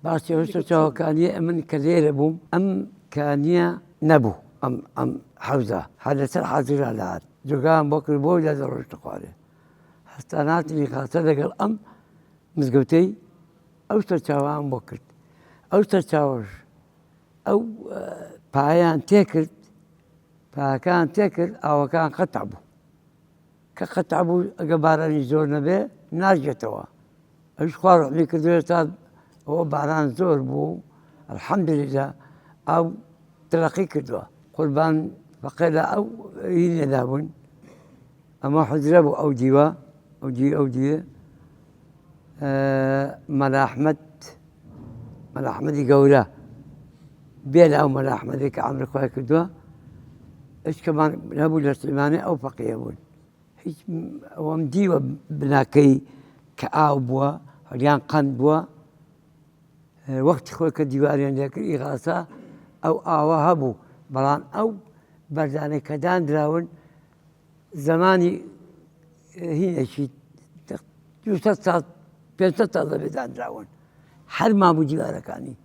باشی هەشتا چاوەکانیە ئەمن کە لێرە بووم ئەم کانیە نەبوو ئەم حەوزە هەر لەسەر حەزیرا لەهات جۆگایان بۆ کرد بۆی لە دەڕۆیشتە خوارێ هەستان هاتنی خاتە لەگەڵ ئەم مزگەوتەی ئەو سەرچاوەیان بۆ کرد ئەو سەرچاوەش ئەو پایەیان تێکرد پایەکان تێکرد ئاوەکان قەتع بوو کە قەتع بوو ئەگە بارانی زۆر نەبێ ناژێتەوە ئەویش خوا ڕەحمی کردووە تا ئەوە باران زۆر بوو ئەلحەمدوللیلا ئاو تەرەقی کردووە قوربان فەقێ لە ئەو هینێدا بوون ئەمە حوجرە بوو ئەو دیوە ئەو دیە مەلا ئەحمەدی گەورە بێ لە ئەو مەلا ئەحمەدی کە عەمری خوای کردووە هیچکەمان نەبوو لە سلێمانێ ئەو فەقیە بوون هیچ ئەوەم دیوە بناکەی کە ئاو بووە هەڵیان قەند بووە وەختی خۆی کە دیواریان لێ کرد ئیغاسا ئەو ئاوە هەبوو بەڵام ئەو بەردانەی کە دانراون زەمانی هینێکی 200 ساڵ 500 ساڵ دەبێ دانراون هەر مابوو دیوارەکانی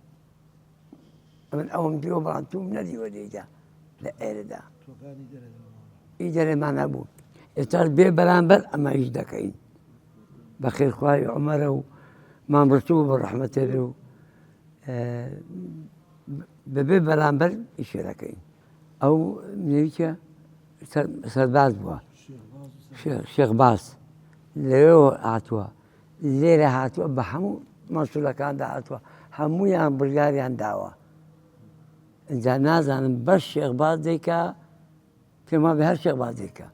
ئەوم دیوە بەڵام توم نەدیوە لێیدا لە ئێرەدا هیچ دەرێمان نەبوو ئێستا بێ بەرامبەر ئەمە هیچ دەکەین بەخێرخوای عومەرە و مام ڕسوو بە ڕەحمەتێ بێ و بەبێ بەرامبەر ئیشێ دەکەین ئەو نێویچە سەرباز بووە شێخباز لەوێەوە هاتووە لێرە هاتووە بە هەموو مەسوولەکاندا هاتووە هەموویان بڕیاریان داوە ئینجا نازانم بەس شێخباز دەیکا پێم وابێ هەر شێخباز دەیکا